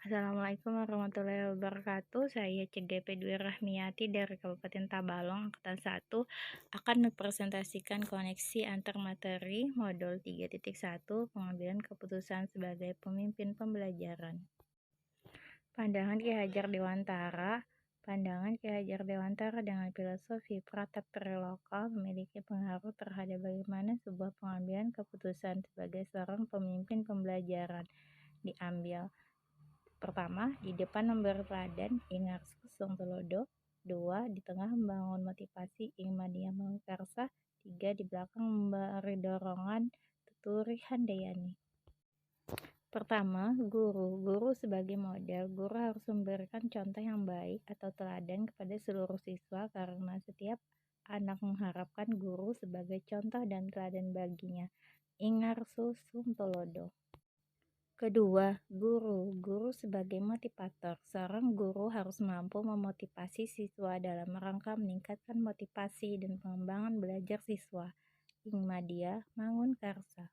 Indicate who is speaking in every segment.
Speaker 1: Assalamualaikum warahmatullahi wabarakatuh. Saya CGP Dwi Rahmiati dari Kabupaten Tabalong, Angkatan 1, akan mempresentasikan koneksi antar materi modul 3.1 pengambilan keputusan sebagai pemimpin pembelajaran. Pandangan Ki Hajar Dewantara. Pandangan Ki Hajar Dewantara dengan filosofi Pratap Triloka memiliki pengaruh terhadap bagaimana sebuah pengambilan keputusan sebagai seorang pemimpin pembelajaran diambil. Pertama, di depan memberi teladan, ingarsus sung tulodo. 2, di tengah membangun motivasi, ing mania mengkarsa. 3, di belakang memberi dorongan, tuturi handayani. Pertama, guru. Guru sebagai model, guru harus memberikan contoh yang baik atau teladan kepada seluruh siswa karena setiap anak mengharapkan guru sebagai contoh dan teladan baginya. Ingarsus sung tulodo. Kedua, guru. Guru sebagai motivator. Seorang guru harus mampu memotivasi siswa dalam rangka meningkatkan motivasi dan pengembangan belajar siswa. Ing Madya Mangun Karsa.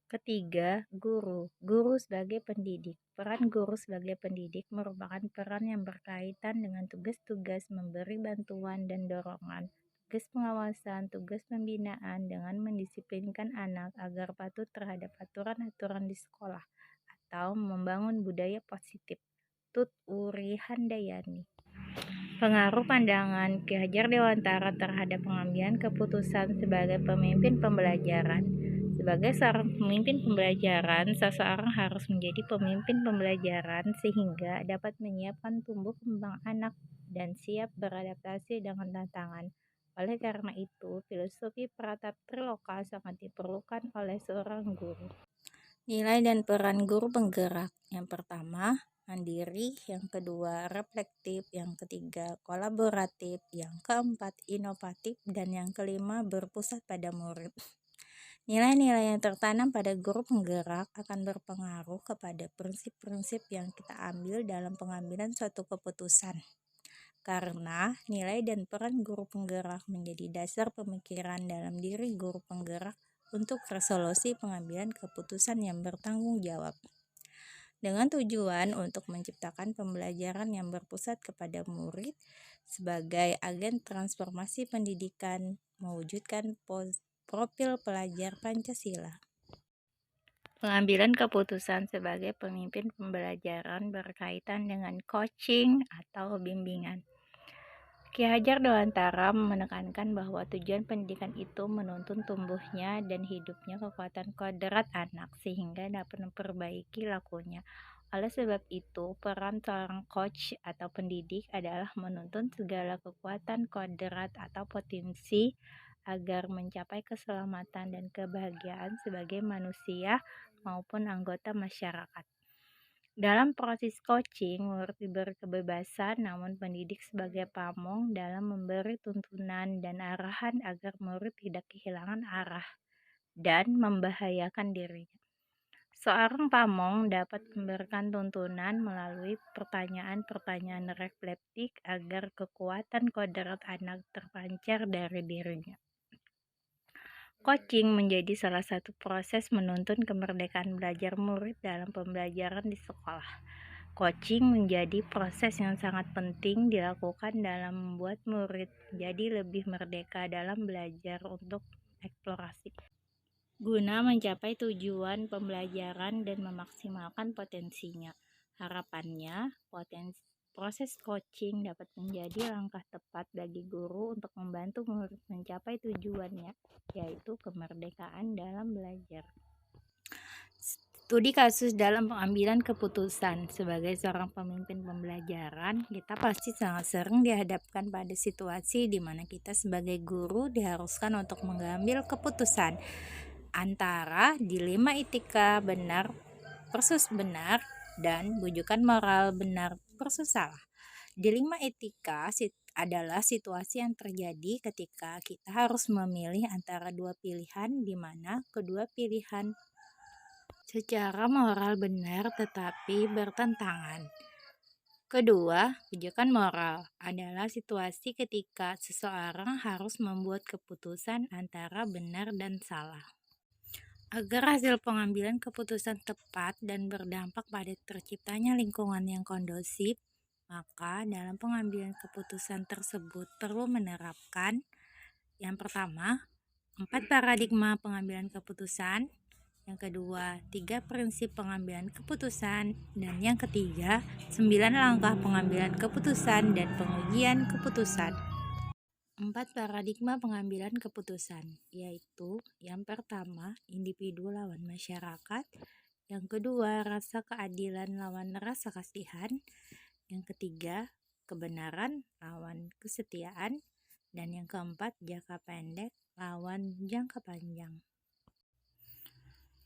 Speaker 1: Ketiga, guru. Guru sebagai pendidik. Peran guru sebagai pendidik merupakan peran yang berkaitan dengan tugas-tugas memberi bantuan dan dorongan, tugas pengawasan, tugas pembinaan dengan mendisiplinkan anak agar patuh terhadap aturan-aturan di sekolah atau membangun budaya positif. Tut Uri Handayani. Pengaruh pandangan Ki Hajar Dewantara terhadap pengambilan keputusan sebagai pemimpin pembelajaran. Sebagai seorang pemimpin pembelajaran, seseorang harus menjadi pemimpin pembelajaran sehingga dapat menyiapkan tumbuh kembang anak dan siap beradaptasi dengan tantangan. Oleh karena itu, filosofi Pratap Triloka sangat diperlukan oleh seorang guru. Nilai dan peran guru penggerak. Yang pertama, mandiri. Yang kedua, reflektif. Yang ketiga, kolaboratif. Yang keempat, inovatif. Dan yang kelima, berpusat pada murid. Nilai-nilai yang tertanam pada guru penggerak akan berpengaruh kepada prinsip-prinsip yang kita ambil dalam pengambilan suatu keputusan. Karena nilai dan peran guru penggerak menjadi dasar pemikiran dalam diri guru penggerak untuk resolusi pengambilan keputusan yang bertanggung jawab. Dengan tujuan untuk menciptakan pembelajaran yang berpusat kepada murid sebagai agen transformasi pendidikan, mewujudkan profil pelajar Pancasila. Pengambilan keputusan sebagai pemimpin pembelajaran berkaitan dengan coaching atau bimbingan. Ki Hajar Dewantara menekankan bahwa tujuan pendidikan itu menuntun tumbuhnya dan hidupnya kekuatan kodrat anak sehingga dapat memperbaiki lakunya. Oleh sebab itu, peran seorang coach atau pendidik adalah menuntun segala kekuatan kodrat atau potensi agar mencapai keselamatan dan kebahagiaan sebagai manusia maupun anggota masyarakat. Dalam proses coaching, murid diberi kebebasan, namun pendidik sebagai pamong dalam memberi tuntunan dan arahan agar murid tidak kehilangan arah dan membahayakan dirinya. Seorang pamong dapat memberikan tuntunan melalui pertanyaan-pertanyaan reflektif agar kekuatan kodrat anak terpancar dari dirinya. Coaching menjadi salah satu proses menuntun kemerdekaan belajar murid dalam pembelajaran di sekolah. Coaching menjadi proses yang sangat penting dilakukan dalam membuat murid menjadi lebih merdeka dalam belajar untuk eksplorasi, guna mencapai tujuan pembelajaran dan memaksimalkan potensinya. Harapannya, proses coaching dapat menjadi langkah tepat bagi guru untuk membantu murid mencapai tujuannya, yaitu kemerdekaan dalam belajar. Studi kasus dalam pengambilan keputusan. Sebagai seorang pemimpin pembelajaran, kita pasti sangat sering dihadapkan pada situasi di mana kita sebagai guru diharuskan untuk mengambil keputusan antara dilema etika benar versus benar dan bujukan moral benar versus salah. Dilema etika adalah situasi yang terjadi ketika kita harus memilih antara dua pilihan di mana kedua pilihan secara moral benar tetapi bertentangan. Kedua, bujukan moral adalah situasi ketika seseorang harus membuat keputusan antara benar dan salah. Agar hasil pengambilan keputusan tepat dan berdampak pada terciptanya lingkungan yang kondusif, maka dalam pengambilan keputusan tersebut perlu menerapkan yang pertama, 4 paradigma pengambilan keputusan, yang kedua, 3 prinsip pengambilan keputusan, dan yang ketiga, 9 langkah pengambilan keputusan dan pengujian keputusan. 4 paradigma pengambilan keputusan, yaitu yang pertama, individu lawan masyarakat, yang kedua, rasa keadilan lawan rasa kasihan, yang ketiga, kebenaran lawan kesetiaan, dan yang keempat, jangka pendek lawan jangka panjang.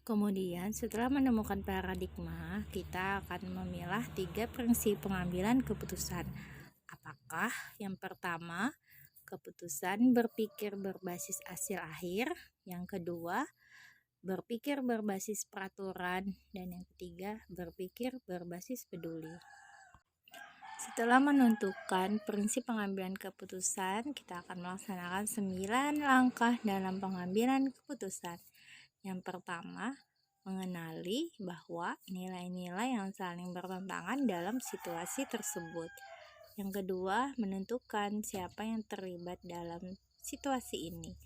Speaker 1: Kemudian setelah menemukan paradigma, kita akan memilah 3 prinsip pengambilan keputusan. Apakah yang pertama, keputusan berpikir berbasis hasil akhir, yang kedua, berpikir berbasis peraturan, dan yang ketiga, berpikir berbasis peduli. Setelah menentukan prinsip pengambilan keputusan, kita akan melaksanakan 9 langkah dalam pengambilan keputusan. Yang pertama, mengenali bahwa nilai-nilai yang saling bertentangan dalam situasi tersebut. Yang kedua, menentukan siapa yang terlibat dalam situasi ini.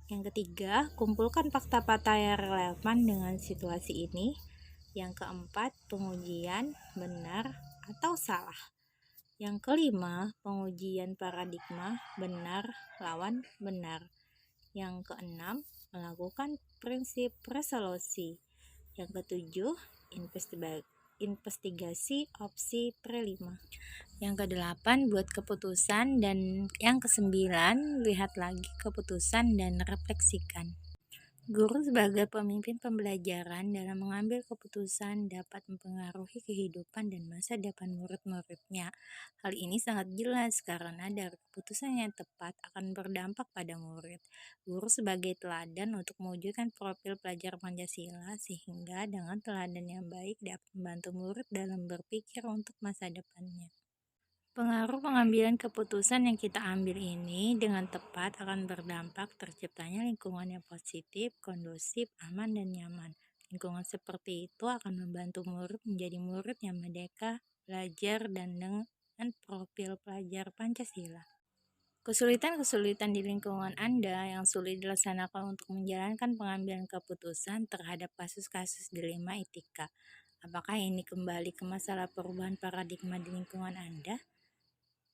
Speaker 1: Yang ketiga, kumpulkan fakta-fakta yang relevan dengan situasi ini. Yang keempat, pengujian benar atau salah. Yang kelima, pengujian paradigma benar lawan benar. Yang keenam, melakukan prinsip resolusi. Yang ketujuh, investigasi opsi prelima. Yang kedelapan, buat keputusan. Dan yang kesembilan, lihat lagi keputusan dan refleksikan. Guru sebagai pemimpin pembelajaran dalam mengambil keputusan dapat mempengaruhi kehidupan dan masa depan murid-muridnya. Hal ini sangat jelas karena dari keputusan yang tepat akan berdampak pada murid. Guru sebagai teladan untuk mewujudkan profil pelajar Pancasila sehingga dengan teladan yang baik dapat membantu murid dalam berpikir untuk masa depannya. Pengaruh pengambilan keputusan yang kita ambil ini dengan tepat akan berdampak terciptanya lingkungan yang positif, kondusif, aman, dan nyaman. Lingkungan seperti itu akan membantu murid menjadi murid yang merdeka, belajar, dan dengan profil pelajar Pancasila. Kesulitan-kesulitan di lingkungan Anda yang sulit dilaksanakan untuk menjalankan pengambilan keputusan terhadap kasus-kasus dilema etika. Apakah ini kembali ke masalah perubahan paradigma di lingkungan Anda?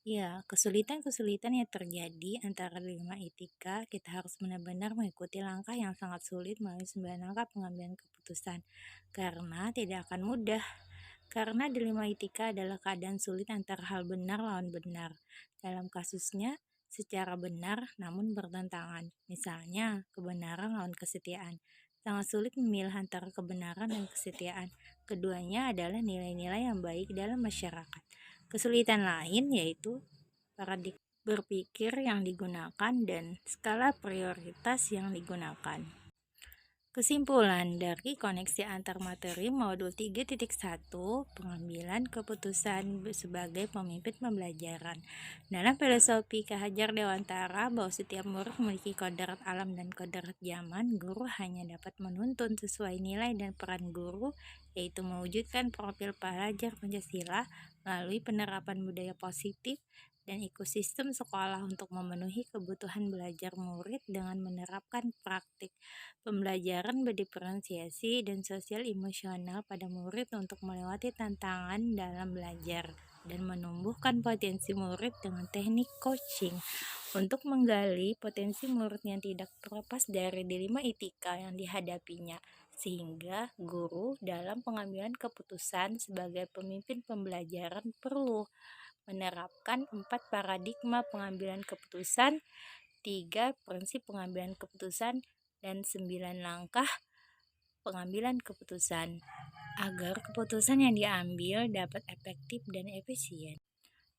Speaker 1: Ya, kesulitan-kesulitan yang terjadi antara dilema etika, kita harus benar-benar mengikuti langkah yang sangat sulit melalui 9 langkah pengambilan keputusan, karena tidak akan mudah. Karena dilema etika adalah keadaan sulit antara hal benar lawan benar. Dalam kasusnya, secara benar namun bertentangan. Misalnya, kebenaran lawan kesetiaan. Sangat sulit memilih antara kebenaran dan kesetiaan. Keduanya adalah nilai-nilai yang baik dalam masyarakat. Kesulitan lain yaitu paradigma berpikir yang digunakan dan skala prioritas yang digunakan. Kesimpulan dari koneksi antar materi modul 3.1 pengambilan keputusan sebagai pemimpin pembelajaran. Dalam filosofi K. Hajar Dewantara bahwa setiap murid memiliki kodrat alam dan kodrat zaman, guru hanya dapat menuntun sesuai nilai dan peran guru, yaitu mewujudkan profil pelajar Pancasila melalui penerapan budaya positif dan ekosistem sekolah untuk memenuhi kebutuhan belajar murid dengan menerapkan praktik pembelajaran berdiferensiasi dan sosial emosional pada murid untuk melewati tantangan dalam belajar dan menumbuhkan potensi murid dengan teknik coaching untuk menggali potensi murid yang tidak terlepas dari dilema etika yang dihadapinya, sehingga guru dalam pengambilan keputusan sebagai pemimpin pembelajaran perlu menerapkan 4 paradigma pengambilan keputusan, 3 prinsip pengambilan keputusan, dan 9 langkah pengambilan keputusan agar keputusan yang diambil dapat efektif dan efisien.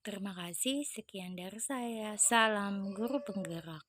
Speaker 1: Terima kasih, sekian dari saya. Salam guru penggerak.